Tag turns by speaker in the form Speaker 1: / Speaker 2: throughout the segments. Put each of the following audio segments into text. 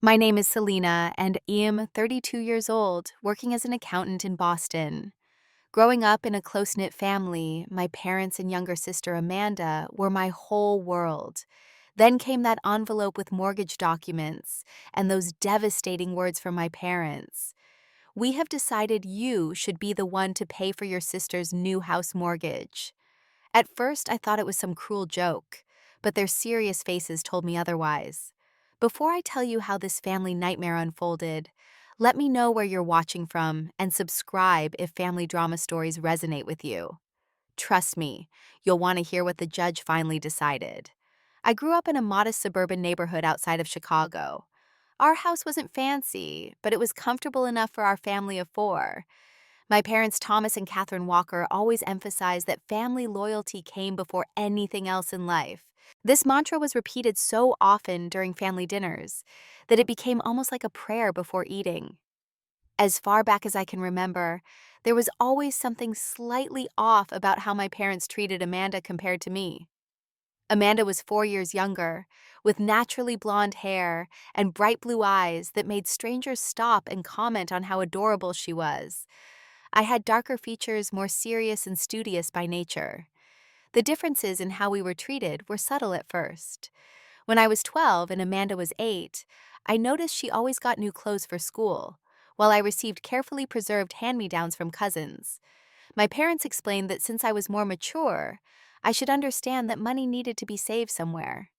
Speaker 1: My name is Selena, and I am 32 years old, working as an accountant in Boston. Growing up in a close knit family, my parents and younger sister Amanda were my whole world. Then came that envelope with mortgage documents and those devastating words from my parents. We have decided you should be the one to pay for your sister's new house mortgage. At first, I thought it was some cruel joke, but their serious faces told me otherwise. Before I tell you how this family nightmare unfolded, let me know where you're watching from and subscribe if family drama stories resonate with you. Trust me, you'll want to hear what the judge finally decided. I grew up in a modest suburban neighborhood outside of Chicago. Our house wasn't fancy, but it was comfortable enough for our family of four. My parents, Thomas and Catherine Walker, always emphasized that family loyalty came before anything else in life. This mantra was repeated so often during family dinners that it became almost like a prayer before eating. As far back as I can remember, there was always something slightly off about how my parents treated Amanda compared to me. Amanda was 4 years younger, with naturally blonde hair and bright blue eyes that made strangers stop and comment on how adorable she was. I had darker features, more serious and studious by nature. The differences in how we were treated were subtle at first. When I was 12 and Amanda was 8, I noticed she always got new clothes for school, while I received carefully preserved hand-me-downs from cousins. My parents explained that since I was more mature, I should understand that money needed to be saved somewhere.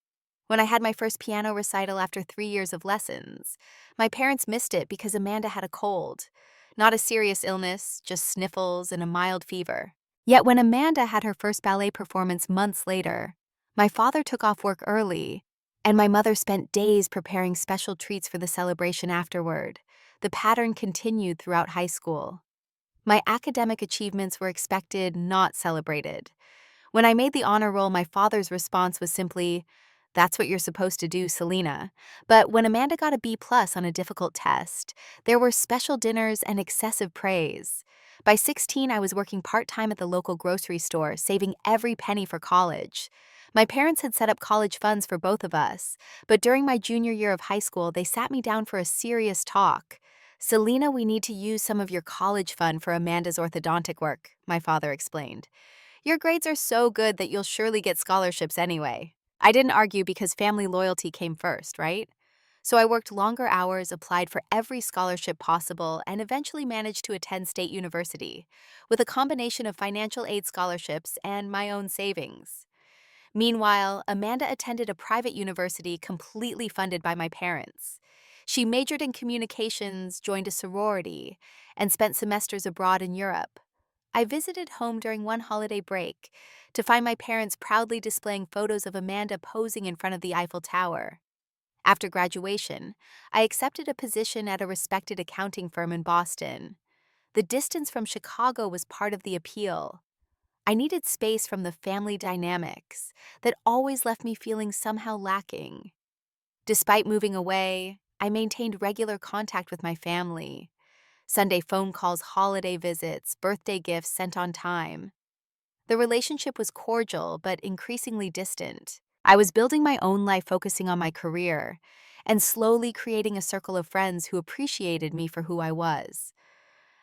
Speaker 1: When I had my first piano recital after 3 years of lessons, my parents missed it because Amanda had a cold. Not a serious illness, just sniffles and a mild fever. Yet when Amanda had her first ballet performance months later, my father took off work early, and my mother spent days preparing special treats for the celebration afterward. The pattern continued throughout high school. My academic achievements were expected, not celebrated. When I made the honor roll, my father's response was simply, "That's what you're supposed to do, Selena." But when Amanda got a B+ on a difficult test, there were special dinners and excessive praise. By 16, I was working part-time at the local grocery store, saving every penny for college. My parents had set up college funds for both of us, but during my junior year of high school, they sat me down for a serious talk. "Selena, we need to use some of your college fund for Amanda's orthodontic work," my father explained. "Your grades are so good that you'll surely get scholarships anyway." I didn't argue because family loyalty came first, right? So I worked longer hours, applied for every scholarship possible, and eventually managed to attend state university, with a combination of financial aid scholarships and my own savings. Meanwhile, Amanda attended a private university completely funded by my parents. She majored in communications, joined a sorority, and spent semesters abroad in Europe. I visited home during one holiday break to find my parents proudly displaying photos of Amanda posing in front of the Eiffel Tower. After graduation, I accepted a position at a respected accounting firm in Boston. The distance from Chicago was part of the appeal. I needed space from the family dynamics that always left me feeling somehow lacking. Despite moving away, I maintained regular contact with my family. Sunday phone calls, holiday visits, birthday gifts sent on time. The relationship was cordial but increasingly distant. I was building my own life, focusing on my career, and slowly creating a circle of friends who appreciated me for who I was.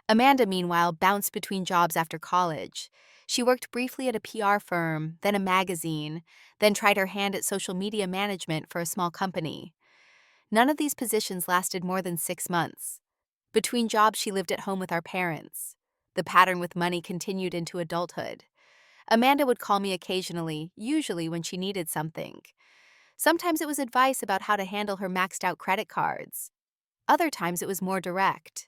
Speaker 1: Amanda, meanwhile, bounced between jobs after college. She worked briefly at a PR firm, then a magazine, then tried her hand at social media management for a small company. None of these positions lasted more than 6 months. Between jobs, she lived at home with our parents. The pattern with money continued into adulthood. Amanda would call me occasionally, usually when she needed something. Sometimes it was advice about how to handle her maxed out credit cards. Other times it was more direct.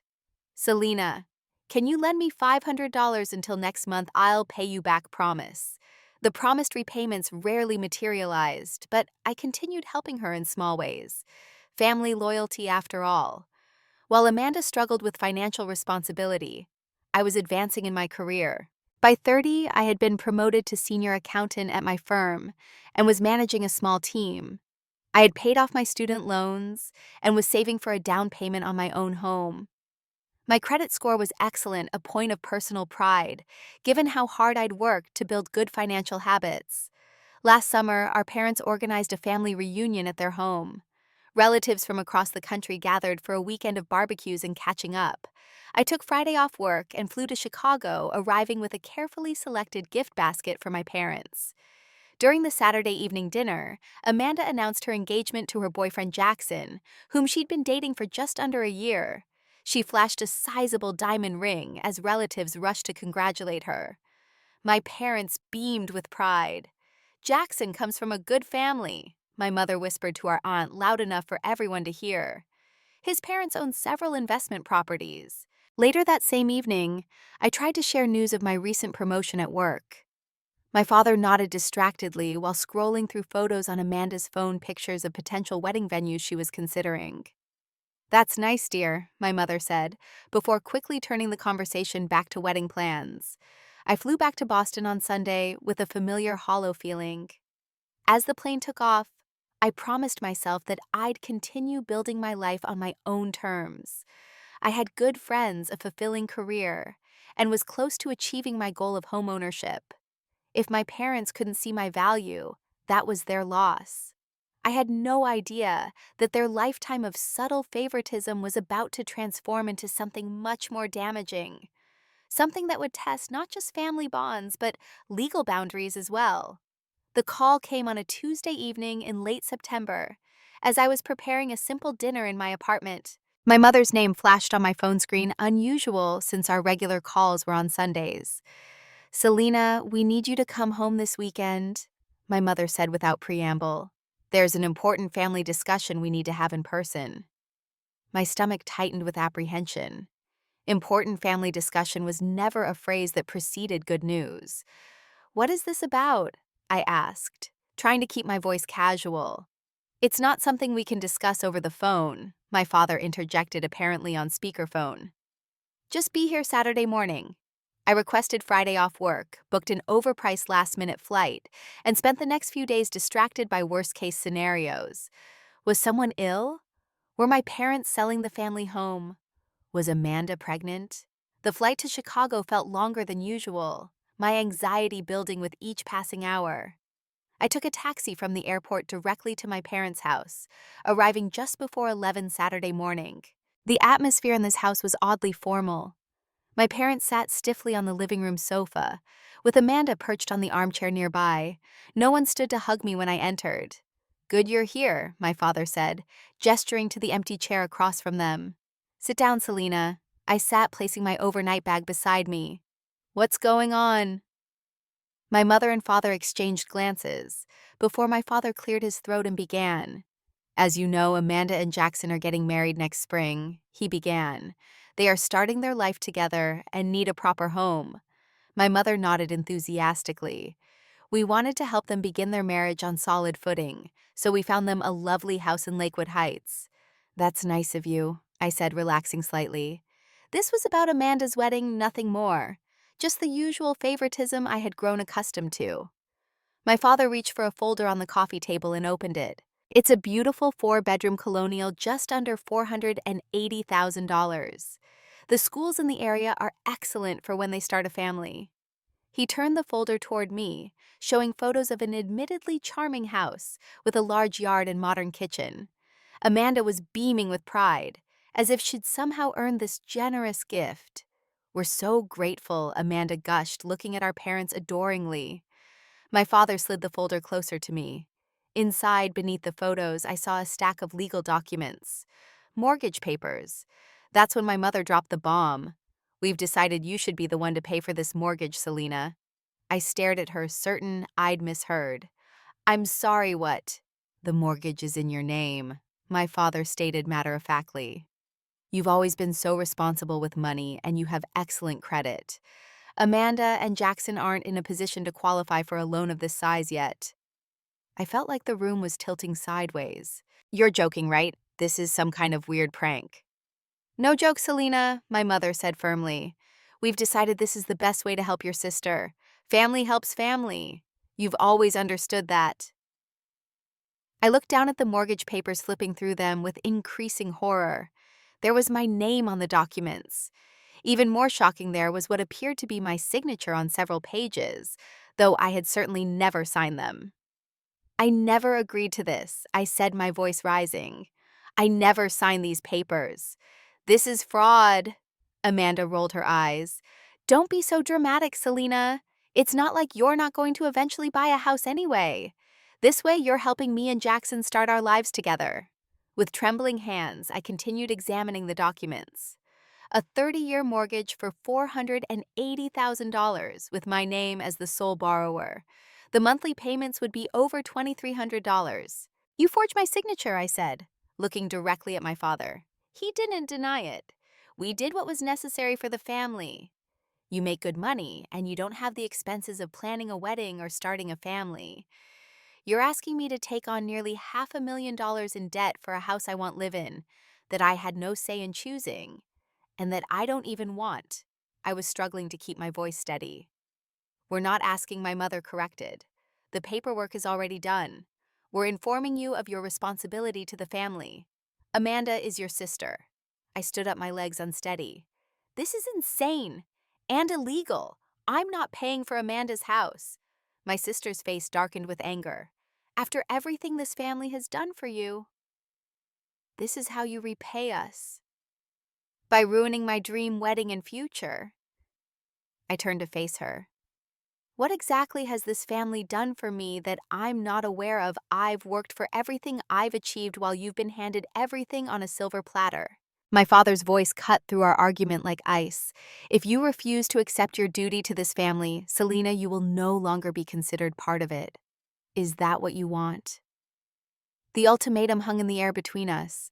Speaker 1: "Selena, can you lend me $500 until next month? I'll pay you back, promise." The promised repayments rarely materialized, but I continued helping her in small ways. Family loyalty after all. While Amanda struggled with financial responsibility, I was advancing in my career. By 30, I had been promoted to senior accountant at my firm and was managing a small team. I had paid off my student loans and was saving for a down payment on my own home. My credit score was excellent, a point of personal pride, given how hard I'd worked to build good financial habits. Last summer, our parents organized a family reunion at their home. Relatives from across the country gathered for a weekend of barbecues and catching up. I took Friday off work and flew to Chicago, arriving with a carefully selected gift basket for my parents. During the Saturday evening dinner, Amanda announced her engagement to her boyfriend Jackson, whom she'd been dating for just under a year. She flashed a sizable diamond ring as relatives rushed to congratulate her. My parents beamed with pride. "Jackson comes from a good family," my mother whispered to our aunt loud enough for everyone to hear. His parents own several investment properties. Later that same evening, I tried to share news of my recent promotion at work. My father nodded distractedly while scrolling through photos on Amanda's phone, pictures of potential wedding venues she was considering. "That's nice, dear," my mother said, before quickly turning the conversation back to wedding plans. I flew back to Boston on Sunday with a familiar hollow feeling. As the plane took off, I promised myself that I'd continue building my life on my own terms. I had good friends, a fulfilling career, and was close to achieving my goal of homeownership. If my parents couldn't see my value, that was their loss. I had no idea that their lifetime of subtle favoritism was about to transform into something much more damaging. Something that would test not just family bonds, but legal boundaries as well. The call came on a Tuesday evening in late September, as I was preparing a simple dinner in my apartment. My mother's name flashed on my phone screen, unusual since our regular calls were on Sundays. "Selena, we need you to come home this weekend," my mother said without preamble. "There's an important family discussion we need to have in person." My stomach tightened with apprehension. Important family discussion was never a phrase that preceded good news. "What is this about?" I asked, trying to keep my voice casual. "It's not something we can discuss over the phone," my father interjected, apparently on speakerphone. "Just be here Saturday morning." I requested Friday off work, booked an overpriced last-minute flight, and spent the next few days distracted by worst-case scenarios. Was someone ill? Were my parents selling the family home? Was Amanda pregnant? The flight to Chicago felt longer than usual, my anxiety building with each passing hour. I took a taxi from the airport directly to my parents' house, arriving just before 11 Saturday morning. The atmosphere in this house was oddly formal. My parents sat stiffly on the living room sofa, with Amanda perched on the armchair nearby. No one stood to hug me when I entered. "Good you're here," my father said, gesturing to the empty chair across from them. "Sit down, Selena." I sat, placing my overnight bag beside me. "What's going on?" My mother and father exchanged glances, before my father cleared his throat and began. "As you know, Amanda and Jackson are getting married next spring," he began. "They are starting their life together and need a proper home." My mother nodded enthusiastically. "We wanted to help them begin their marriage on solid footing, so we found them a lovely house in Lakewood Heights." "That's nice of you," I said, relaxing slightly. This was about Amanda's wedding, nothing more. Just the usual favoritism I had grown accustomed to. My father reached for a folder on the coffee table and opened it. It's a beautiful 4-bedroom colonial just under $480,000. The schools in the area are excellent for when they start a family. He turned the folder toward me, showing photos of an admittedly charming house with a large yard and modern kitchen. Amanda was beaming with pride, as if she'd somehow earned this generous gift. "We're so grateful," Amanda gushed, looking at our parents adoringly. My father slid the folder closer to me. Inside, beneath the photos, I saw a stack of legal documents. Mortgage papers. That's when my mother dropped the bomb. "We've decided you should be the one to pay for this mortgage, Selena." I stared at her, certain I'd misheard. "I'm sorry, what?" "The mortgage is in your name," my father stated matter-of-factly. "You've always been so responsible with money, and you have excellent credit. Amanda and Jackson aren't in a position to qualify for a loan of this size yet." I felt like the room was tilting sideways. "You're joking, right? This is some kind of weird prank." "No joke, Selena," my mother said firmly. "We've decided this is the best way to help your sister. Family helps family. You've always understood that." I looked down at the mortgage papers, flipping through them with increasing horror. There was my name on the documents. Even more shocking, there was what appeared to be my signature on several pages, though I had certainly never signed them. "I never agreed to this," I said, my voice rising. I never signed these papers. This is fraud. Amanda rolled her eyes. Don't be so dramatic, Selena. It's not like you're not going to eventually buy a house anyway. This way, you're helping me and Jackson start our lives together. With trembling hands, I continued examining the documents. A 30-year mortgage for $480,000 with my name as the sole borrower. The monthly payments would be over $2,300. You forged my signature, I said, looking directly at my father. He didn't deny it. We did what was necessary for the family. You make good money, and you don't have the expenses of planning a wedding or starting a family. You're asking me to take on nearly $500,000 in debt for a house I won't live in, that I had no say in choosing, and that I don't even want. I was struggling to keep my voice steady. We're not asking, my mother corrected. The paperwork is already done. We're informing you of your responsibility to the family. Amanda is your sister. I stood up, my legs unsteady. This is insane and illegal. I'm not paying for Amanda's house. My sister's face darkened with anger. After everything this family has done for you, this is how you repay us. By ruining my dream wedding and future. I turned to face her. What exactly has this family done for me that I'm not aware of? I've worked for everything I've achieved while you've been handed everything on a silver platter. My father's voice cut through our argument like ice. If you refuse to accept your duty to this family, Selena, you will no longer be considered part of it. Is that what you want? The ultimatum hung in the air between us.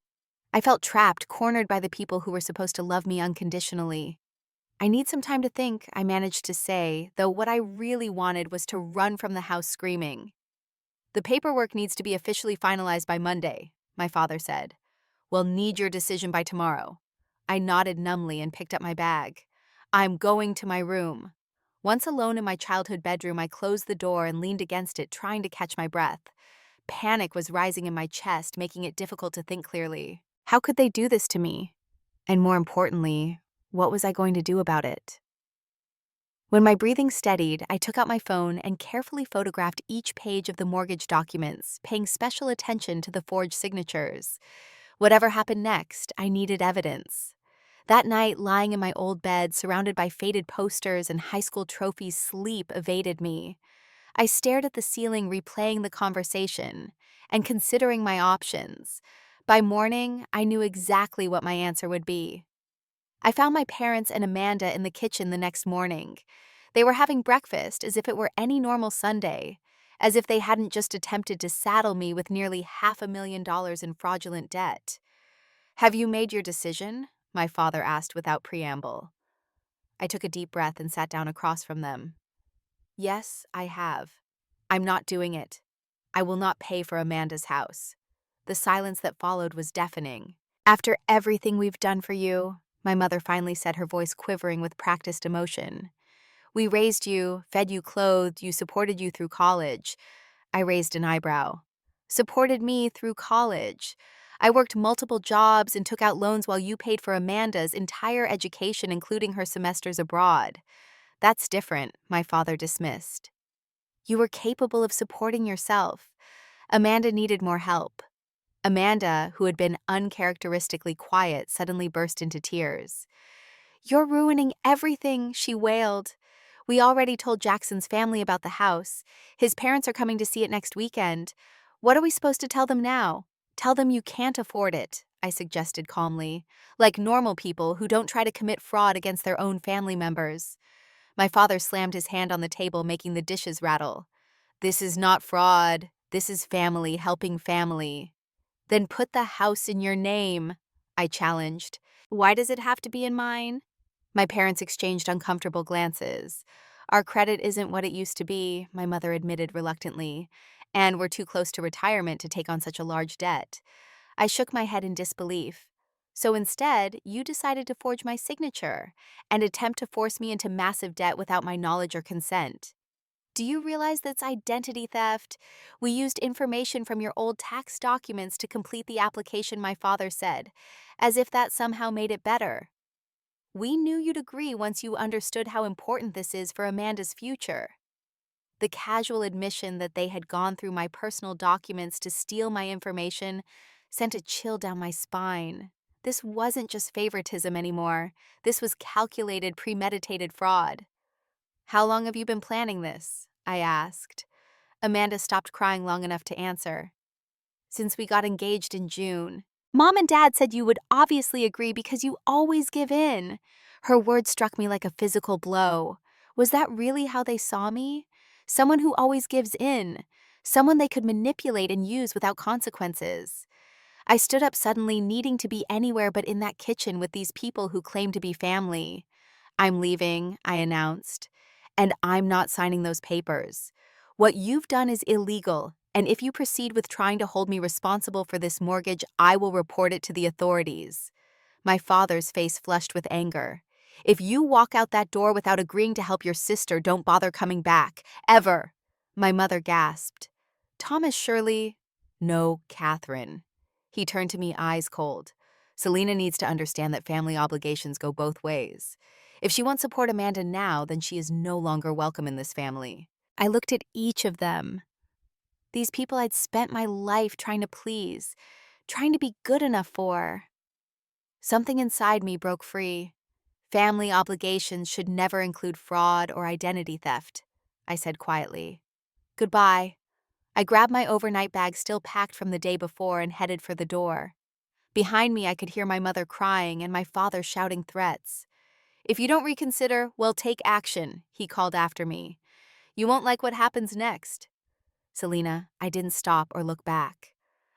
Speaker 1: I felt trapped, cornered by the people who were supposed to love me unconditionally. I need some time to think, I managed to say, though what I really wanted was to run from the house screaming. The paperwork needs to be officially finalized by Monday, my father said. We'll need your decision by tomorrow. I nodded numbly and picked up my bag. I'm going to my room. Once alone in my childhood bedroom, I closed the door and leaned against it, trying to catch my breath. Panic was rising in my chest, making it difficult to think clearly. How could they do this to me? And more importantly, what was I going to do about it? When my breathing steadied, I took out my phone and carefully photographed each page of the mortgage documents, paying special attention to the forged signatures. Whatever happened next, I needed evidence. That night, lying in my old bed, surrounded by faded posters and high school trophies, sleep evaded me. I stared at the ceiling, replaying the conversation and considering my options. By morning, I knew exactly what my answer would be. I found my parents and Amanda in the kitchen the next morning. They were having breakfast as if it were any normal Sunday, as if they hadn't just attempted to saddle me with nearly $500,000 in fraudulent debt. Have you made your decision? My father asked without preamble. I took a deep breath and sat down across from them. Yes, I have. I'm not doing it. I will not pay for Amanda's house. The silence that followed was deafening. After everything we've done for you, my mother finally said, her voice quivering with practiced emotion. We raised you, fed you, clothed you, supported you through college. I raised an eyebrow. Supported me through college. I worked multiple jobs and took out loans while you paid for Amanda's entire education, including her semesters abroad. That's different, my father dismissed. You were capable of supporting yourself. Amanda needed more help. Amanda, who had been uncharacteristically quiet, suddenly burst into tears. You're ruining everything, she wailed. We already told Jackson's family about the house. His parents are coming to see it next weekend. What are we supposed to tell them now? Tell them you can't afford it, I suggested calmly, like normal people who don't try to commit fraud against their own family members. My father slammed his hand on the table, making the dishes rattle. This is not fraud. This is family helping family. Then put the house in your name, I challenged. Why does it have to be in mine? My parents exchanged uncomfortable glances. Our credit isn't what it used to be, my mother admitted reluctantly, and we're too close to retirement to take on such a large debt. I shook my head in disbelief. So instead, you decided to forge my signature and attempt to force me into massive debt without my knowledge or consent. Do you realize that's identity theft? We used information from your old tax documents to complete the application, my father said, as if that somehow made it better. We knew you'd agree once you understood how important this is for Amanda's future. The casual admission that they had gone through my personal documents to steal my information sent a chill down my spine. This wasn't just favoritism anymore. This was calculated, premeditated fraud. "How long have you been planning this?" I asked. Amanda stopped crying long enough to answer. "Since we got engaged in June. Mom and Dad said you would obviously agree because you always give in." Her words struck me like a physical blow. Was that really how they saw me? Someone who always gives in. Someone they could manipulate and use without consequences. I stood up suddenly, needing to be anywhere but in that kitchen with these people who claim to be family. "I'm leaving," I announced. "And I'm not signing those papers. What you've done is illegal, and if you proceed with trying to hold me responsible for this mortgage, I will report it to the authorities." My father's face flushed with anger. "If you walk out that door without agreeing to help your sister, don't bother coming back. Ever." My mother gasped. "Thomas, surely—" "No, Catherine." He turned to me, eyes cold. "Selena needs to understand that family obligations go both ways. If she won't support Amanda now, then she is no longer welcome in this family." I looked at each of them. These people I'd spent my life trying to please, trying to be good enough for. Something inside me broke free. "Family obligations should never include fraud or identity theft," I said quietly. "Goodbye." I grabbed my overnight bag still packed from the day before and headed for the door. Behind me, I could hear my mother crying and my father shouting threats. "If you don't reconsider, we'll take action," he called after me. "You won't like what happens next." Selena, I didn't stop or look back.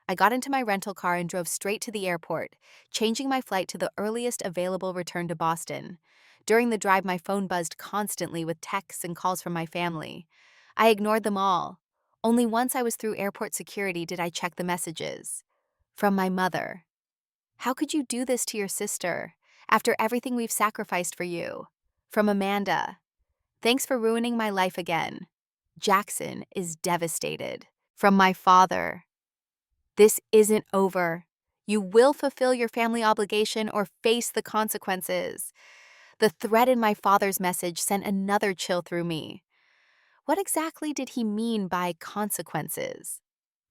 Speaker 1: I got into my rental car and drove straight to the airport, changing my flight to the earliest available return to Boston. During the drive, my phone buzzed constantly with texts and calls from my family. I ignored them all. Only once I was through airport security did I check the messages. From my mother. "How could you do this to your sister, after everything we've sacrificed for you?" From Amanda. "Thanks for ruining my life again. Jackson is devastated." From my father. "This isn't over. You will fulfill your family obligation or face the consequences." The threat in my father's message sent another chill through me. What exactly did he mean by consequences?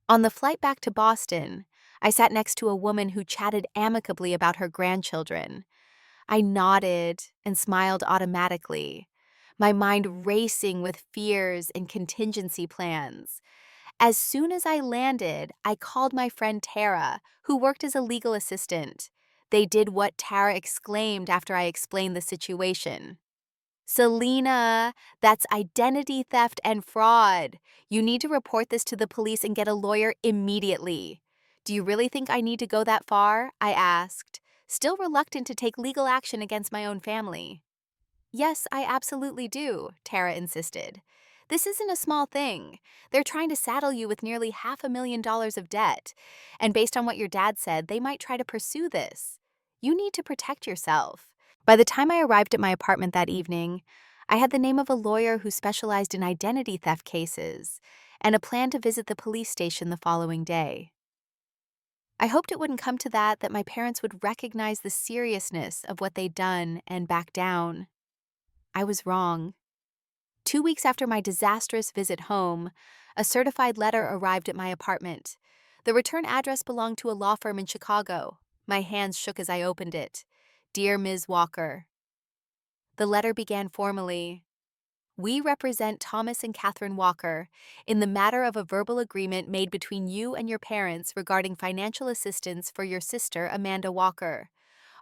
Speaker 1: On the flight back to Boston, I sat next to a woman who chatted amicably about her grandchildren. I nodded and smiled automatically, my mind racing with fears and contingency plans. As soon as I landed, I called my friend Tara, who worked as a legal assistant. They did what Tara exclaimed after I explained the situation. "Selena, that's identity theft and fraud. You need to report this to the police and get a lawyer immediately." "Do you really think I need to go that far?" I asked, still reluctant to take legal action against my own family. "Yes, I absolutely do," Tara insisted. "This isn't a small thing. They're trying to saddle you with nearly $500,000 of debt. And based on what your dad said, they might try to pursue this. You need to protect yourself." By the time I arrived at my apartment that evening, I had the name of a lawyer who specialized in identity theft cases and a plan to visit the police station the following day. I hoped it wouldn't come to that my parents would recognize the seriousness of what they'd done and back down. I was wrong. 2 weeks after my disastrous visit home, a certified letter arrived at my apartment. The return address belonged to a law firm in Chicago. My hands shook as I opened it. "Dear Ms. Walker." The letter began formally. "We represent Thomas and Catherine Walker in the matter of a verbal agreement made between you and your parents regarding financial assistance for your sister, Amanda Walker.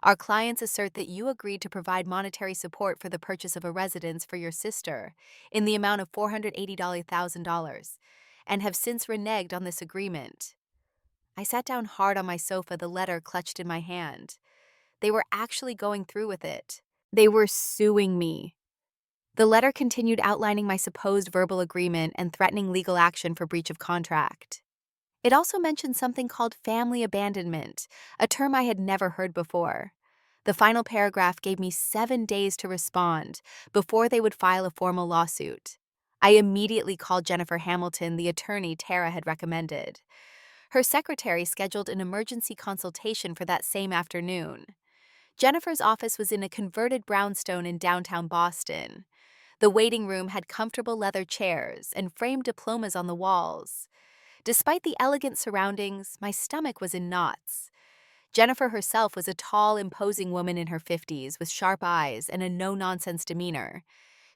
Speaker 1: Our clients assert that you agreed to provide monetary support for the purchase of a residence for your sister in the amount of $480,000 and have since reneged on this agreement." I sat down hard on my sofa, the letter clutched in my hand. They were actually going through with it. They were suing me. The letter continued outlining my supposed verbal agreement and threatening legal action for breach of contract. It also mentioned something called family abandonment, a term I had never heard before. The final paragraph gave me 7 days to respond before they would file a formal lawsuit. I immediately called Jennifer Hamilton, the attorney Tara had recommended. Her secretary scheduled an emergency consultation for that same afternoon. Jennifer's office was in a converted brownstone in downtown Boston. The waiting room had comfortable leather chairs and framed diplomas on the walls. Despite the elegant surroundings, my stomach was in knots. Jennifer herself was a tall, imposing woman in her 50s with sharp eyes and a no-nonsense demeanor.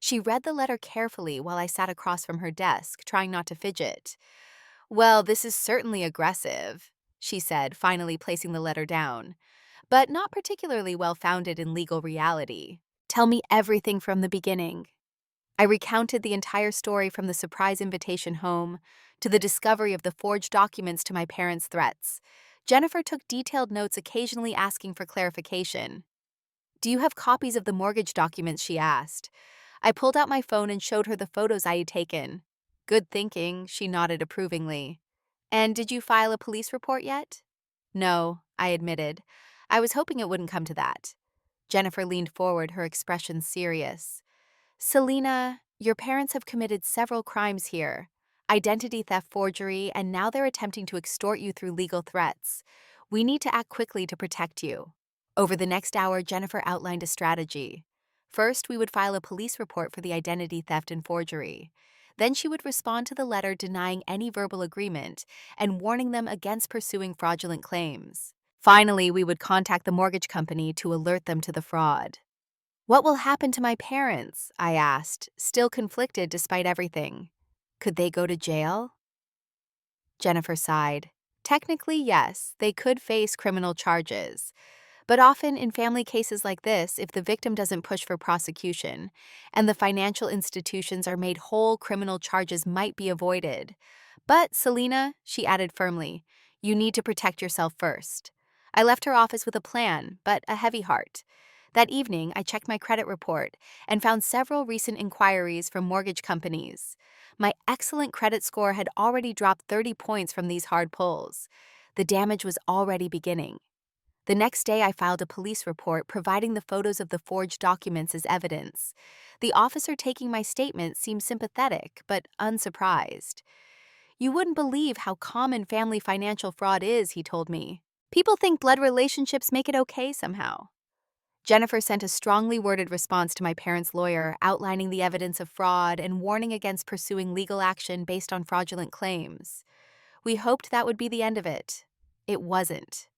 Speaker 1: She read the letter carefully while I sat across from her desk, trying not to fidget. "Well, this is certainly aggressive," she said, finally placing the letter down, "but not particularly well-founded in legal reality. Tell me everything from the beginning." I recounted the entire story from the surprise invitation home to the discovery of the forged documents to my parents' threats. Jennifer took detailed notes, occasionally asking for clarification. "Do you have copies of the mortgage documents?" she asked. I pulled out my phone and showed her the photos I had taken. "Good thinking," she nodded approvingly. "And did you file a police report yet?" "No," I admitted. "I was hoping it wouldn't come to that." Jennifer leaned forward, her expression serious. "Selena, your parents have committed several crimes here. Identity theft, forgery, and now they're attempting to extort you through legal threats. We need to act quickly to protect you." Over the next hour, Jennifer outlined a strategy. First, we would file a police report for the identity theft and forgery. Then she would respond to the letter denying any verbal agreement and warning them against pursuing fraudulent claims. Finally, we would contact the mortgage company to alert them to the fraud. "What will happen to my parents?" I asked, still conflicted despite everything. "Could they go to jail?" Jennifer sighed. "Technically, yes, they could face criminal charges. But often in family cases like this, if the victim doesn't push for prosecution and the financial institutions are made whole, criminal charges might be avoided. But, Selena," she added firmly, "you need to protect yourself first." I left her office with a plan, but a heavy heart. That evening, I checked my credit report and found several recent inquiries from mortgage companies. My excellent credit score had already dropped 30 points from these hard pulls. The damage was already beginning. The next day, I filed a police report providing the photos of the forged documents as evidence. The officer taking my statement seemed sympathetic, but unsurprised. "You wouldn't believe how common family financial fraud is," he told me. "People think blood relationships make it okay somehow." Jennifer sent a strongly worded response to my parents' lawyer outlining the evidence of fraud and warning against pursuing legal action based on fraudulent claims. We hoped that would be the end of it. It wasn't.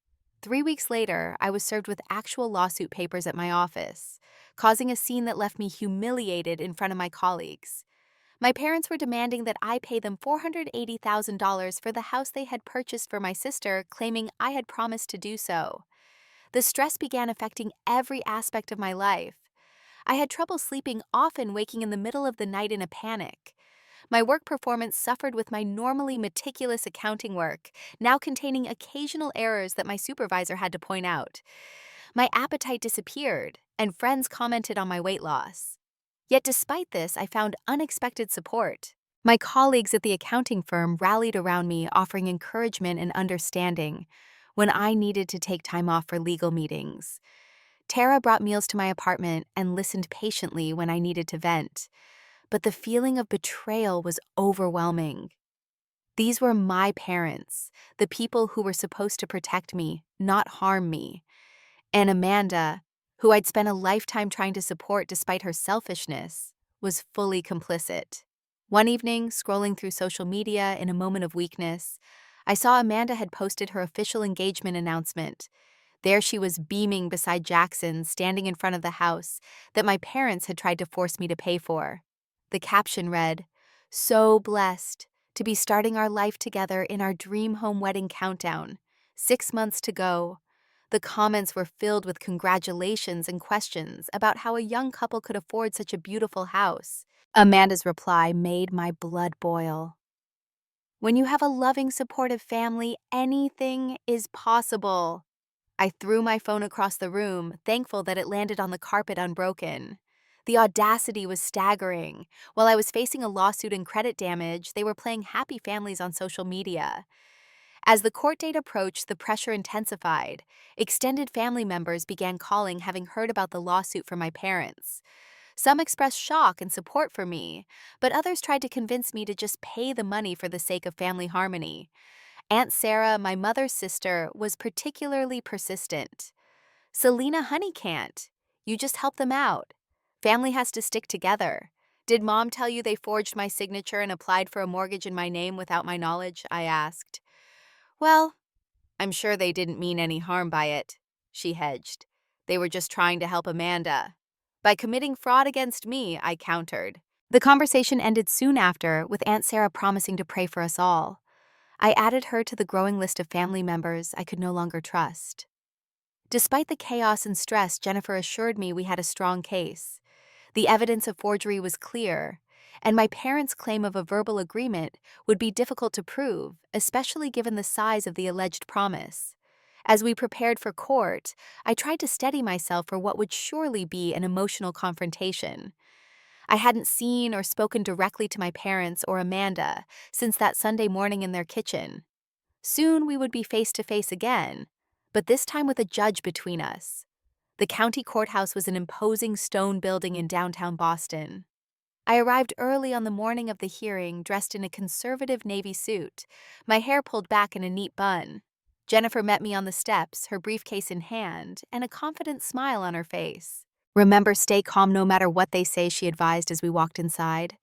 Speaker 1: 3 weeks later, I was served with actual lawsuit papers at my office, causing a scene that left me humiliated in front of my colleagues. My parents were demanding that I pay them $480,000 for the house they had purchased for my sister, claiming I had promised to do so. The stress began affecting every aspect of my life. I had trouble sleeping, often waking in the middle of the night in a panic. My work performance suffered with my normally meticulous accounting work, now containing occasional errors that my supervisor had to point out. My appetite disappeared, and friends commented on my weight loss. Yet despite this, I found unexpected support. My colleagues at the accounting firm rallied around me, offering encouragement and understanding when I needed to take time off for legal meetings. Tara brought meals to my apartment and listened patiently when I needed to vent. But the feeling of betrayal was overwhelming. These were my parents, the people who were supposed to protect me, not harm me. And Amanda, who I'd spent a lifetime trying to support despite her selfishness, was fully complicit. One evening, scrolling through social media in a moment of weakness, I saw Amanda had posted her official engagement announcement. There she was beaming beside Jackson, standing in front of the house that my parents had tried to force me to pay for. The caption read, "So blessed to be starting our life together in our dream home wedding countdown. 6 months to go." The comments were filled with congratulations and questions about how a young couple could afford such a beautiful house. Amanda's reply made my blood boil. "When you have a loving, supportive family, anything is possible." I threw my phone across the room, thankful that it landed on the carpet unbroken. The audacity was staggering. While I was facing a lawsuit and credit damage, they were playing happy families on social media. As the court date approached, the pressure intensified. Extended family members began calling, having heard about the lawsuit from my parents. Some expressed shock and support for me, but others tried to convince me to just pay the money for the sake of family harmony. Aunt Sarah, my mother's sister, was particularly persistent. "Selena, honey can't. You just help them out. Family has to stick together. Did Mom tell you they forged my signature and applied for a mortgage in my name without my knowledge? I asked. Well, I'm sure they didn't mean any harm by it, she hedged. They were just trying to help Amanda. By committing fraud against me, I countered. The conversation ended soon after, with Aunt Sarah promising to pray for us all. I added her to the growing list of family members I could no longer trust. Despite the chaos and stress, Jennifer assured me we had a strong case. The evidence of forgery was clear, and my parents' claim of a verbal agreement would be difficult to prove, especially given the size of the alleged promise. As we prepared for court, I tried to steady myself for what would surely be an emotional confrontation. I hadn't seen or spoken directly to my parents or Amanda since that Sunday morning in their kitchen. Soon we would be face to face again, but this time with a judge between us. The county courthouse was an imposing stone building in downtown Boston. I arrived early on the morning of the hearing dressed in a conservative navy suit, my hair pulled back in a neat bun. Jennifer met me on the steps, her briefcase in hand, and a confident smile on her face. Remember, stay calm no matter what they say, she advised as we walked inside.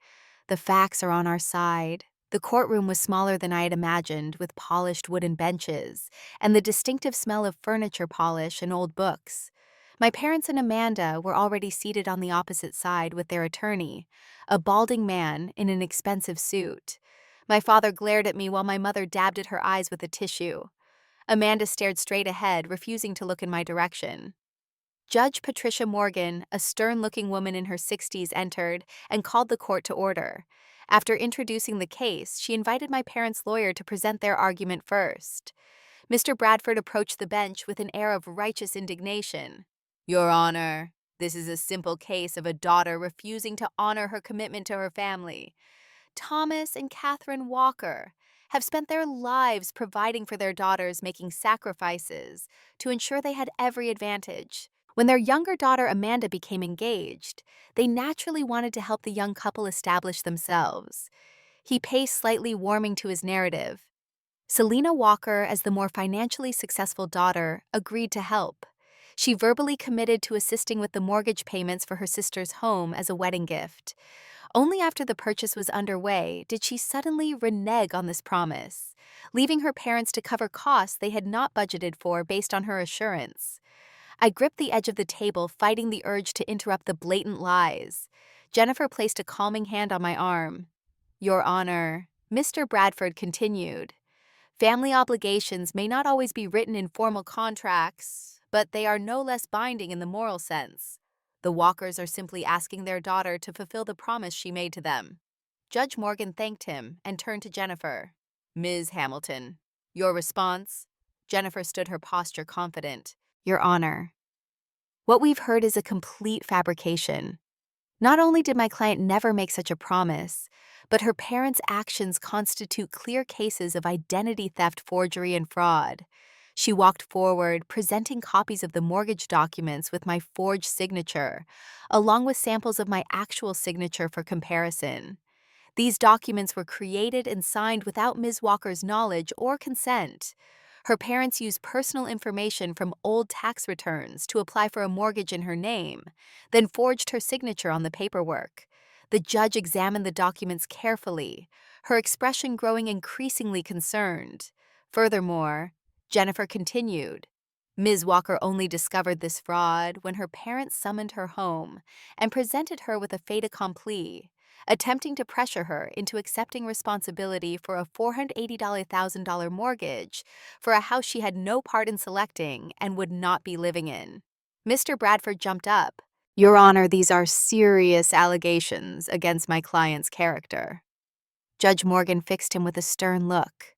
Speaker 1: The facts are on our side. The courtroom was smaller than I had imagined, with polished wooden benches and the distinctive smell of furniture polish and old books. My parents and Amanda were already seated on the opposite side with their attorney, a balding man in an expensive suit. My father glared at me while my mother dabbed at her eyes with a tissue. Amanda stared straight ahead, refusing to look in my direction. Judge Patricia Morgan, a stern-looking woman in her 60s, entered and called the court to order. After introducing the case, she invited my parents' lawyer to present their argument first. Mr. Bradford approached the bench with an air of righteous indignation. Your Honor, this is a simple case of a daughter refusing to honor her commitment to her family. Thomas and Catherine Walker have spent their lives providing for their daughters, making sacrifices to ensure they had every advantage. When their younger daughter Amanda became engaged, they naturally wanted to help the young couple establish themselves. He paced, slightly warming to his narrative. Selena Walker, as the more financially successful daughter, agreed to help. She verbally committed to assisting with the mortgage payments for her sister's home as a wedding gift. Only after the purchase was underway did she suddenly renege on this promise, leaving her parents to cover costs they had not budgeted for based on her assurance. I gripped the edge of the table, fighting the urge to interrupt the blatant lies. Jennifer placed a calming hand on my arm. Your Honor, Mr. Bradford continued. Family obligations may not always be written in formal contracts, but they are no less binding in the moral sense. The Walkers are simply asking their daughter to fulfill the promise she made to them. Judge Morgan thanked him and turned to Jennifer. Ms. Hamilton, your response? Jennifer stood her posture confident. Your Honor, what we've heard is a complete fabrication. Not only did my client never make such a promise, but her parents' actions constitute clear cases of identity theft, forgery, and fraud. She walked forward, presenting copies of the mortgage documents with my forged signature, along with samples of my actual signature for comparison. These documents were created and signed without Ms. Walker's knowledge or consent. Her parents used personal information from old tax returns to apply for a mortgage in her name, then forged her signature on the paperwork. The judge examined the documents carefully, her expression growing increasingly concerned. Furthermore, Jennifer continued, Ms. Walker only discovered this fraud when her parents summoned her home and presented her with a fait accompli, attempting to pressure her into accepting responsibility for a $480,000 mortgage for a house she had no part in selecting and would not be living in. Mr. Bradford jumped up. Your Honor, these are serious allegations against my client's character. Judge Morgan fixed him with a stern look.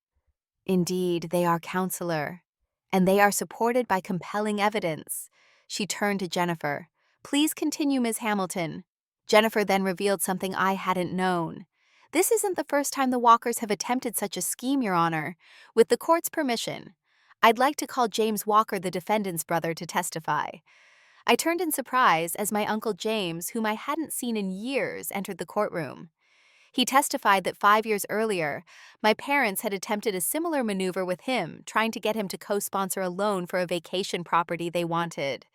Speaker 1: Indeed, they are, Counselor, and they are supported by compelling evidence. She turned to Jennifer. Please continue, Ms. Hamilton. Jennifer then revealed something I hadn't known. This isn't the first time the Walkers have attempted such a scheme, Your Honor. With the court's permission, I'd like to call James Walker, the defendant's brother, to testify. I turned in surprise as my Uncle James, whom I hadn't seen in years, entered the courtroom. He testified that 5 years earlier, my parents had attempted a similar maneuver with him, trying to get him to co-sponsor a loan for a vacation property they wanted.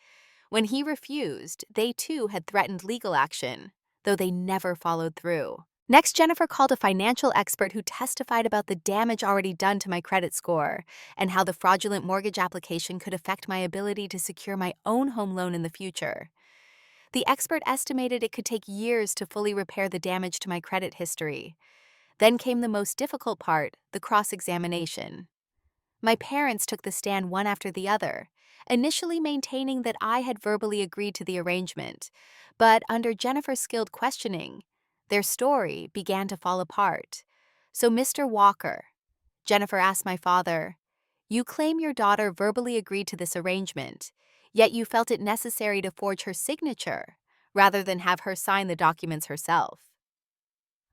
Speaker 1: When he refused, they too had threatened legal action. though they never followed through. Next, Jennifer called a financial expert who testified about the damage already done to my credit score and how the fraudulent mortgage application could affect my ability to secure my own home loan in the future. The expert estimated it could take years to fully repair the damage to my credit history. Then came the most difficult part, the cross-examination. My parents took the stand one after the other, initially maintaining that I had verbally agreed to the arrangement, but under Jennifer's skilled questioning, their story began to fall apart. So, Mr. Walker, Jennifer asked my father, "You claim your daughter verbally agreed to this arrangement, yet you felt it necessary to forge her signature rather than have her sign the documents herself."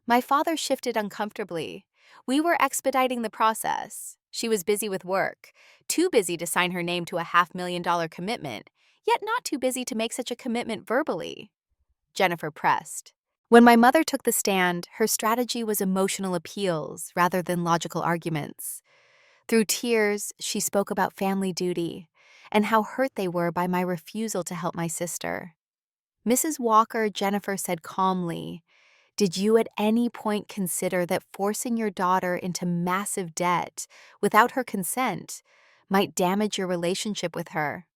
Speaker 1: My father shifted uncomfortably. We were expediting the process. She was busy with work, too busy to sign her name to a $500,000 commitment, yet not too busy to make such a commitment verbally. Jennifer pressed. When my mother took the stand, her strategy was emotional appeals rather than logical arguments. Through tears, she spoke about family duty and how hurt they were by my refusal to help my sister. Mrs. Walker, Jennifer said calmly, "Did you at any point consider that forcing your daughter into massive debt without her consent might damage your relationship with her?"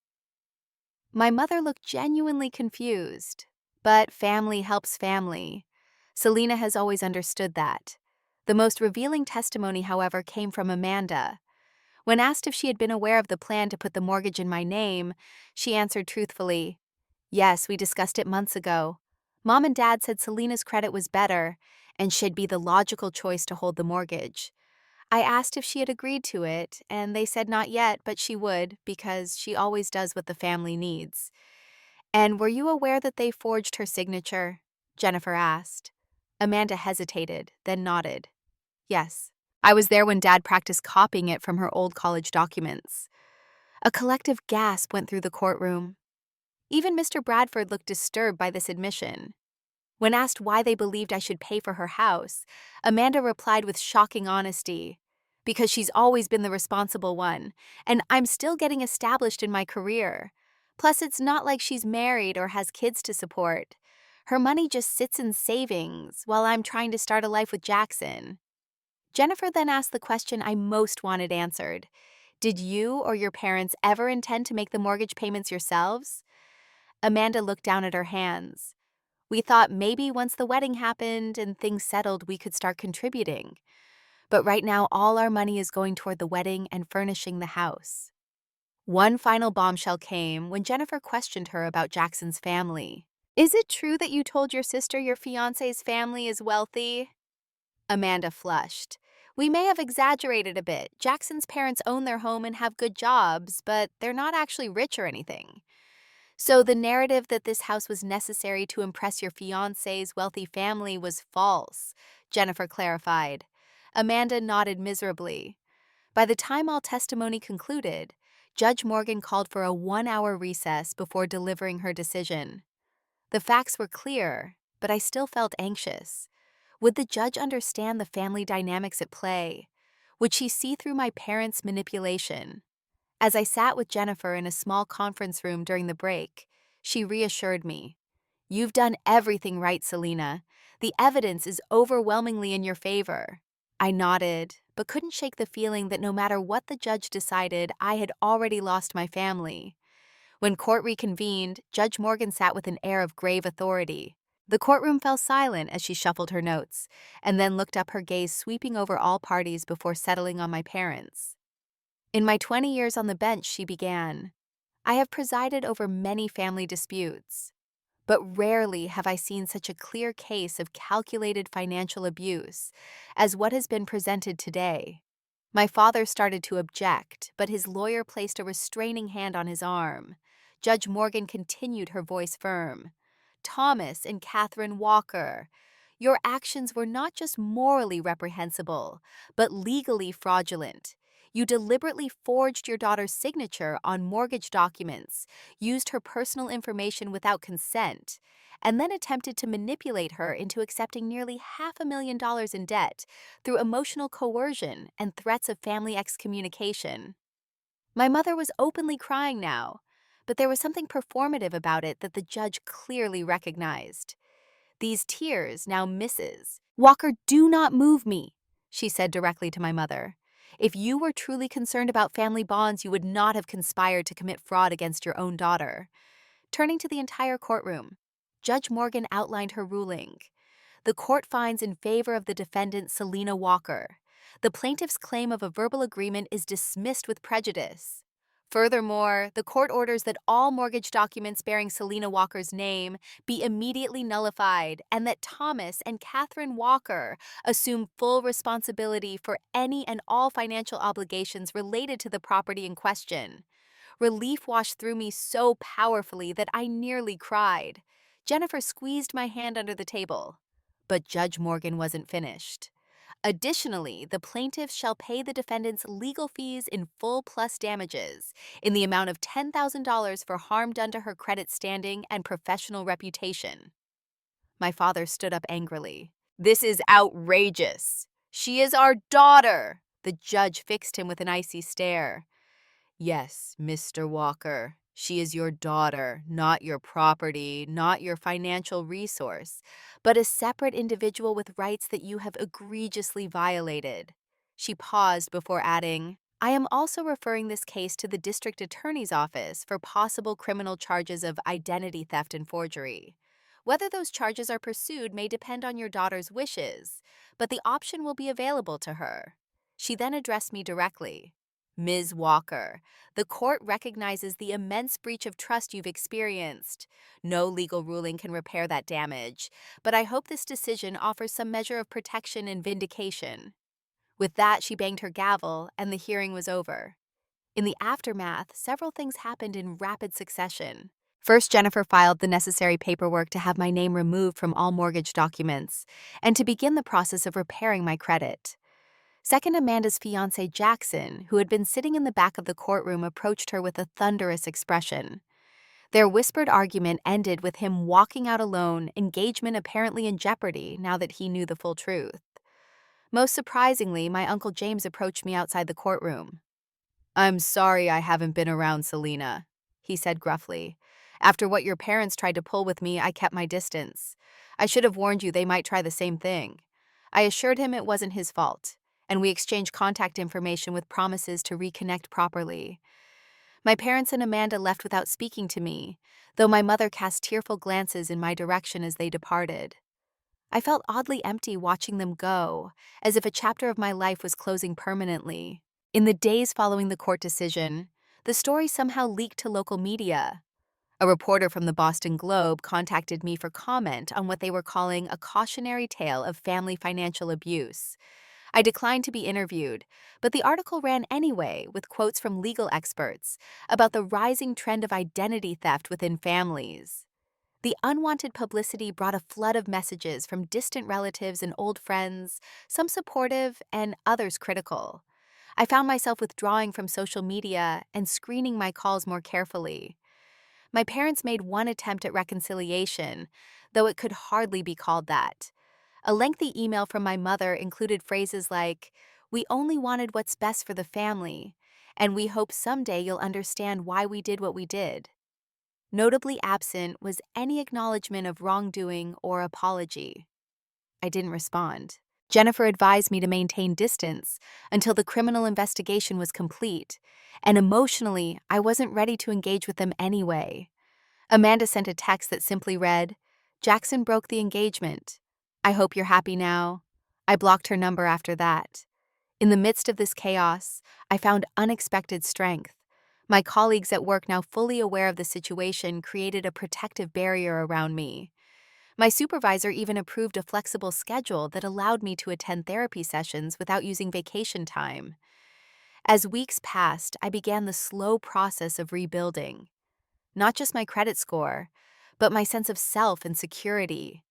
Speaker 1: My mother looked genuinely confused, but family helps family. Selena has always understood that. The most revealing testimony, however, came from Amanda. When asked if she had been aware of the plan to put the mortgage in my name, she answered truthfully, "Yes, we discussed it months ago. Mom and Dad said Selena's credit was better and she'd be the logical choice to hold the mortgage. I asked if she had agreed to it, and they said not yet, but she would, because she always does what the family needs." "And were you aware that they forged her signature?" Jennifer asked. Amanda hesitated, then nodded. "Yes. I was there when Dad practiced copying it from her old college documents." A collective gasp went through the courtroom. Even Mr. Bradford looked disturbed by this admission. When asked why they believed I should pay for her house, Amanda replied with shocking honesty, "Because she's always been the responsible one, and I'm still getting established in my career. Plus, it's not like she's married or has kids to support. Her money just sits in savings while I'm trying to start a life with Jackson." Jennifer then asked the question I most wanted answered. "Did you or your parents ever intend to make the mortgage payments yourselves?" Amanda looked down at her hands. "We thought maybe once the wedding happened and things settled, we could start contributing. But right now, all our money is going toward the wedding and furnishing the house." One final bombshell came when Jennifer questioned her about Jackson's family. "Is it true that you told your sister your fiancé's family is wealthy?" Amanda flushed. "We may have exaggerated a bit. Jackson's parents own their home and have good jobs, but they're not actually rich or anything. So the narrative that this house was necessary to impress your fiancé's wealthy family was false," Jennifer clarified. Amanda nodded miserably. By the time all testimony concluded, Judge Morgan called for a 1-hour recess before delivering her decision. The facts were clear, but I still felt anxious. Would the judge understand the family dynamics at play? Would she see through my parents' manipulation? As I sat with Jennifer in a small conference room during the break, she reassured me. "You've done everything right, Selena. The evidence is overwhelmingly in your favor." I nodded, but couldn't shake the feeling that no matter what the judge decided, I had already lost my family. When court reconvened, Judge Morgan sat with an air of grave authority. The courtroom fell silent as she shuffled her notes, and then looked up, her gaze sweeping over all parties before settling on my parents. "In my 20 years on the bench," she began, "I have presided over many family disputes, but rarely have I seen such a clear case of calculated financial abuse as what has been presented today." My father started to object, but his lawyer placed a restraining hand on his arm. Judge Morgan continued, her voice firm. "Thomas and Catherine Walker, your actions were not just morally reprehensible, but legally fraudulent. You deliberately forged your daughter's signature on mortgage documents, used her personal information without consent, and then attempted to manipulate her into accepting nearly $500,000 in debt through emotional coercion and threats of family excommunication." My mother was openly crying now, but there was something performative about it that the judge clearly recognized. These tears, now Mrs. Walker, do not move me, she said directly to my mother. If you were truly concerned about family bonds, you would not have conspired to commit fraud against your own daughter. Turning to the entire courtroom, Judge Morgan outlined her ruling. The court finds in favor of the defendant, Selena Walker. The plaintiff's claim of a verbal agreement is dismissed with prejudice. Furthermore, the court orders that all mortgage documents bearing Selena Walker's name be immediately nullified and that Thomas and Catherine Walker assume full responsibility for any and all financial obligations related to the property in question. Relief washed through me so powerfully that I nearly cried. Jennifer squeezed my hand under the table. But Judge Morgan wasn't finished. Additionally, the plaintiffs shall pay the defendant's legal fees in full plus damages in the amount of $10,000 for harm done to her credit standing and professional reputation. My father stood up angrily. This is outrageous. She is our daughter. The judge fixed him with an icy stare. Yes, Mr. Walker, she is your daughter, not your property, not your financial resource, but a separate individual with rights that you have egregiously violated. She paused before adding, I am also referring this case to the district attorney's office for possible criminal charges of identity theft and forgery. Whether those charges are pursued may depend on your daughter's wishes, but the option will be available to her. She then addressed me directly. Ms. Walker, the court recognizes the immense breach of trust you've experienced. No legal ruling can repair that damage, but I hope this decision offers some measure of protection and vindication. With that, she banged her gavel, and the hearing was over. In the aftermath, several things happened in rapid succession. First, Jennifer filed the necessary paperwork to have my name removed from all mortgage documents and to begin the process of repairing my credit. Second, Amanda's fiancé, Jackson, who had been sitting in the back of the courtroom, approached her with a thunderous expression. Their whispered argument ended with him walking out alone, engagement apparently in jeopardy now that he knew the full truth. Most surprisingly, my Uncle James approached me outside the courtroom. I'm sorry I haven't been around, Selena, he said gruffly. After what your parents tried to pull with me, I kept my distance. I should have warned you they might try the same thing. I assured him it wasn't his fault, and we exchanged contact information with promises to reconnect properly. My parents and Amanda left without speaking to me, though my mother cast tearful glances in my direction as they departed. I felt oddly empty watching them go, as if a chapter of my life was closing permanently. In the days following the court decision, the story somehow leaked to local media. A reporter from the Boston Globe contacted me for comment on what they were calling a cautionary tale of family financial abuse. I declined to be interviewed, but the article ran anyway with quotes from legal experts about the rising trend of identity theft within families. The unwanted publicity brought a flood of messages from distant relatives and old friends, some supportive and others critical. I found myself withdrawing from social media and screening my calls more carefully. My parents made one attempt at reconciliation, though it could hardly be called that. A lengthy email from my mother included phrases like, "We only wanted what's best for the family, and we hope someday you'll understand why we did what we did." Notably absent was any acknowledgement of wrongdoing or apology. I didn't respond. Jennifer advised me to maintain distance until the criminal investigation was complete, and emotionally, I wasn't ready to engage with them anyway. Amanda sent a text that simply read, "Jackson broke the engagement. I hope you're happy now." I blocked her number after that. In the midst of this chaos, I found unexpected strength. My colleagues at work, now fully aware of the situation, created a protective barrier around me. My supervisor even approved a flexible schedule that allowed me to attend therapy sessions without using vacation time. As weeks passed, I began the slow process of rebuilding. Not just my credit score, but my sense of self and security.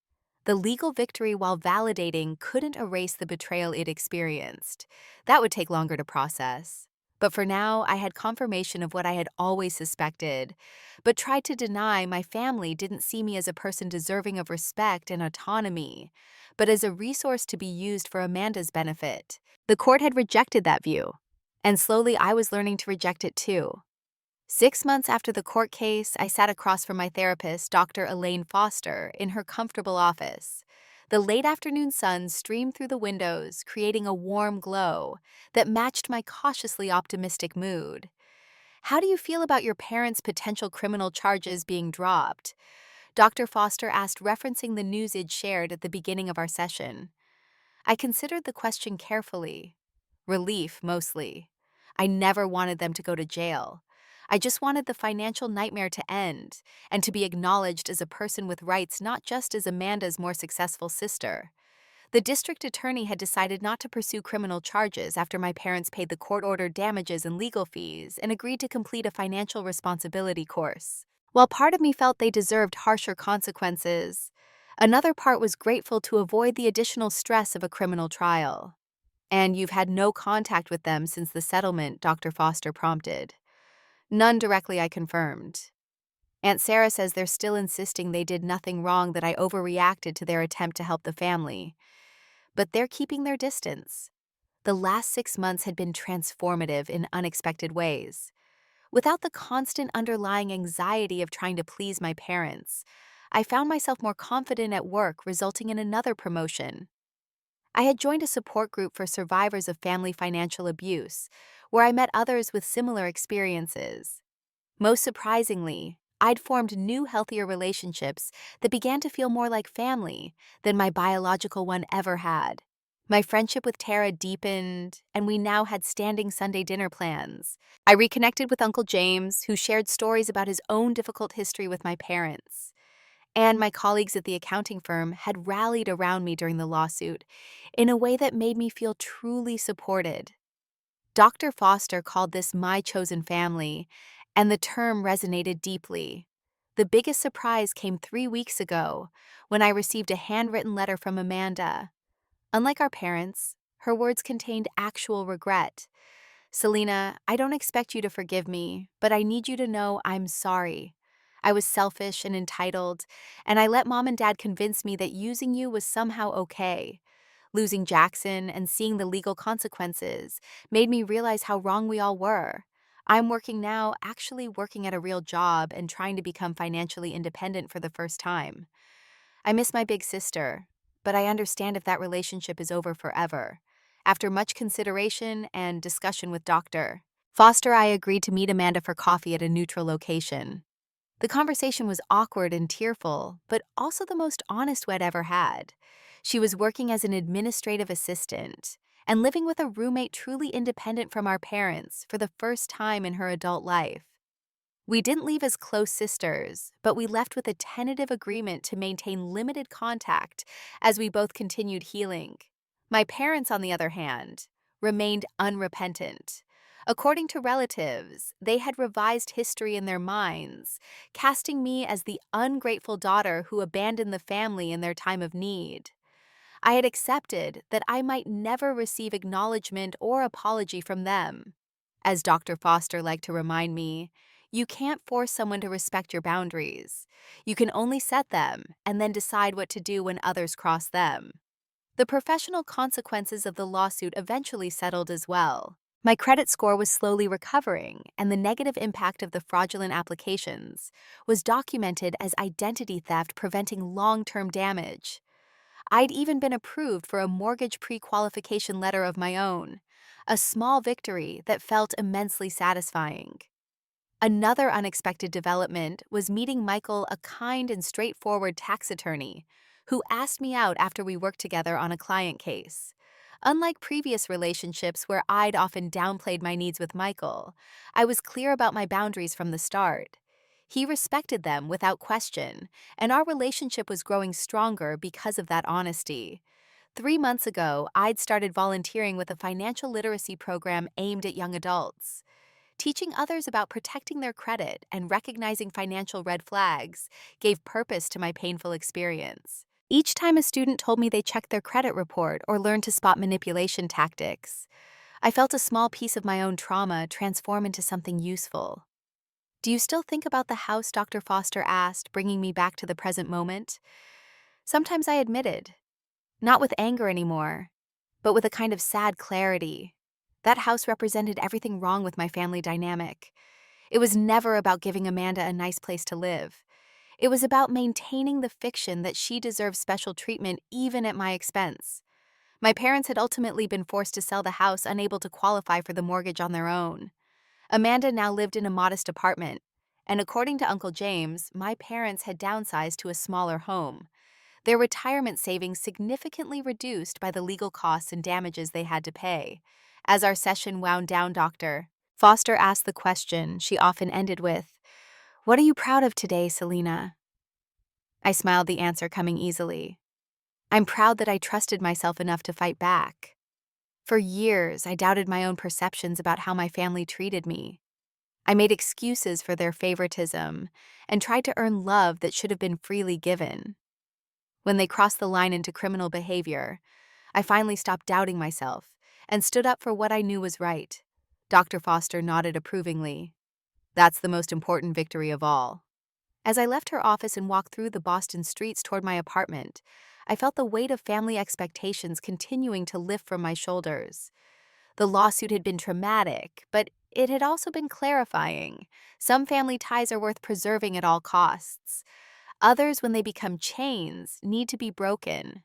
Speaker 1: The legal victory, while validating, couldn't erase the betrayal it experienced. That would take longer to process. But for now, I had confirmation of what I had always suspected, but tried to deny. My family didn't see me as a person deserving of respect and autonomy, but as a resource to be used for Amanda's benefit. The court had rejected that view, and slowly I was learning to reject it too. 6 months after the court case, I sat across from my therapist, Dr. Elaine Foster, in her comfortable office. The late afternoon sun streamed through the windows, creating a warm glow that matched my cautiously optimistic mood. How do you feel about your parents' potential criminal charges being dropped? Dr. Foster asked, referencing the news I'd shared at the beginning of our session. I considered the question carefully. Relief, mostly. I never wanted them to go to jail. I just wanted the financial nightmare to end and to be acknowledged as a person with rights, not just as Amanda's more successful sister. The district attorney had decided not to pursue criminal charges after my parents paid the court-ordered damages and legal fees and agreed to complete a financial responsibility course. While part of me felt they deserved harsher consequences, another part was grateful to avoid the additional stress of a criminal trial. And you've had no contact with them since the settlement, Dr. Foster prompted. None directly, I confirmed. Aunt Sarah says they're still insisting they did nothing wrong, that I overreacted to their attempt to help the family. But they're keeping their distance. The last 6 months had been transformative in unexpected ways. Without the constant underlying anxiety of trying to please my parents, I found myself more confident at work, resulting in another promotion. I had joined a support group for survivors of family financial abuse, where I met others with similar experiences. Most surprisingly, I'd formed new, healthier relationships that began to feel more like family than my biological one ever had. My friendship with Tara deepened, and we now had standing Sunday dinner plans. I reconnected with Uncle James, who shared stories about his own difficult history with my parents. And my colleagues at the accounting firm had rallied around me during the lawsuit in a way that made me feel truly supported. Dr. Foster called this my chosen family, and the term resonated deeply. The biggest surprise came 3 weeks ago when I received a handwritten letter from Amanda. Unlike our parents, her words contained actual regret. Selena, I don't expect you to forgive me, but I need you to know I'm sorry. I was selfish and entitled, and I let Mom and Dad convince me that using you was somehow okay. Losing Jackson and seeing the legal consequences made me realize how wrong we all were. I'm working now, actually working at a real job and trying to become financially independent for the first time. I miss my big sister, but I understand if that relationship is over forever. After much consideration and discussion with Dr. Foster, I agreed to meet Amanda for coffee at a neutral location. The conversation was awkward and tearful, but also the most honest we'd ever had. She was working as an administrative assistant and living with a roommate truly independent from our parents for the first time in her adult life. We didn't leave as close sisters, but we left with a tentative agreement to maintain limited contact as we both continued healing. My parents, on the other hand, remained unrepentant. According to relatives, they had revised history in their minds, casting me as the ungrateful daughter who abandoned the family in their time of need. I had accepted that I might never receive acknowledgement or apology from them. As Dr. Foster liked to remind me, you can't force someone to respect your boundaries. You can only set them and then decide what to do when others cross them. The professional consequences of the lawsuit eventually settled as well. My credit score was slowly recovering, and the negative impact of the fraudulent applications was documented as identity theft, preventing long-term damage. I'd even been approved for a mortgage pre-qualification letter of my own, a small victory that felt immensely satisfying. Another unexpected development was meeting Michael, a kind and straightforward tax attorney, who asked me out after we worked together on a client case. Unlike previous relationships where I'd often downplayed my needs with Michael, I was clear about my boundaries from the start. He respected them without question, and our relationship was growing stronger because of that honesty. 3 months ago, I'd started volunteering with a financial literacy program aimed at young adults. Teaching others about protecting their credit and recognizing financial red flags gave purpose to my painful experience. Each time a student told me they checked their credit report or learned to spot manipulation tactics, I felt a small piece of my own trauma transform into something useful. Do you still think about the house, Dr. Foster asked, bringing me back to the present moment? Sometimes I admitted, not with anger anymore, but with a kind of sad clarity. That house represented everything wrong with my family dynamic. It was never about giving Amanda a nice place to live. It was about maintaining the fiction that she deserved special treatment even at my expense. My parents had ultimately been forced to sell the house, unable to qualify for the mortgage on their own. Amanda now lived in a modest apartment, and according to Uncle James, my parents had downsized to a smaller home. Their retirement savings significantly reduced by the legal costs and damages they had to pay. As our session wound down, Dr. Foster asked the question she often ended with, "What are you proud of today, Selena?" I smiled, the answer coming easily. "I'm proud that I trusted myself enough to fight back. For years, I doubted my own perceptions about how my family treated me. I made excuses for their favoritism and tried to earn love that should have been freely given. When they crossed the line into criminal behavior, I finally stopped doubting myself and stood up for what I knew was right." Dr. Foster nodded approvingly. "That's the most important victory of all." As I left her office and walked through the Boston streets toward my apartment, I felt the weight of family expectations continuing to lift from my shoulders. The lawsuit had been traumatic, but it had also been clarifying. Some family ties are worth preserving at all costs. Others, when they become chains, need to be broken.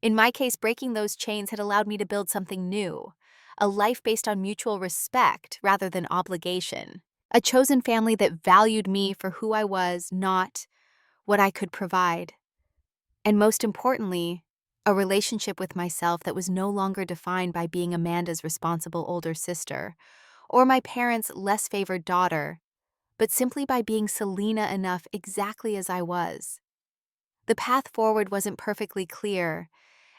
Speaker 1: In my case, breaking those chains had allowed me to build something new, a life based on mutual respect rather than obligation. A chosen family that valued me for who I was, not what I could provide. And most importantly, a relationship with myself that was no longer defined by being Amanda's responsible older sister or my parents' less favored daughter, but simply by being Selena enough exactly as I was. The path forward wasn't perfectly clear,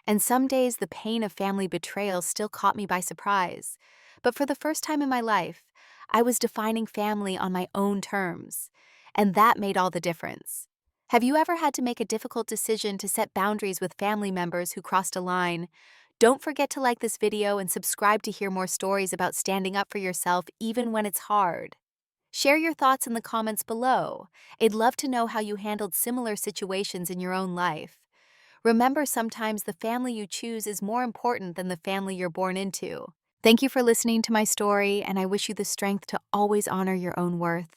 Speaker 1: and some days the pain of family betrayal still caught me by surprise. But for the first time in my life, I was defining family on my own terms, and that made all the difference. Have you ever had to make a difficult decision to set boundaries with family members who crossed a line? Don't forget to like this video and subscribe to hear more stories about standing up for yourself even when it's hard. Share your thoughts in the comments below. I'd love to know how you handled similar situations in your own life. Remember, sometimes the family you choose is more important than the family you're born into. Thank you for listening to my story, and I wish you the strength to always honor your own worth.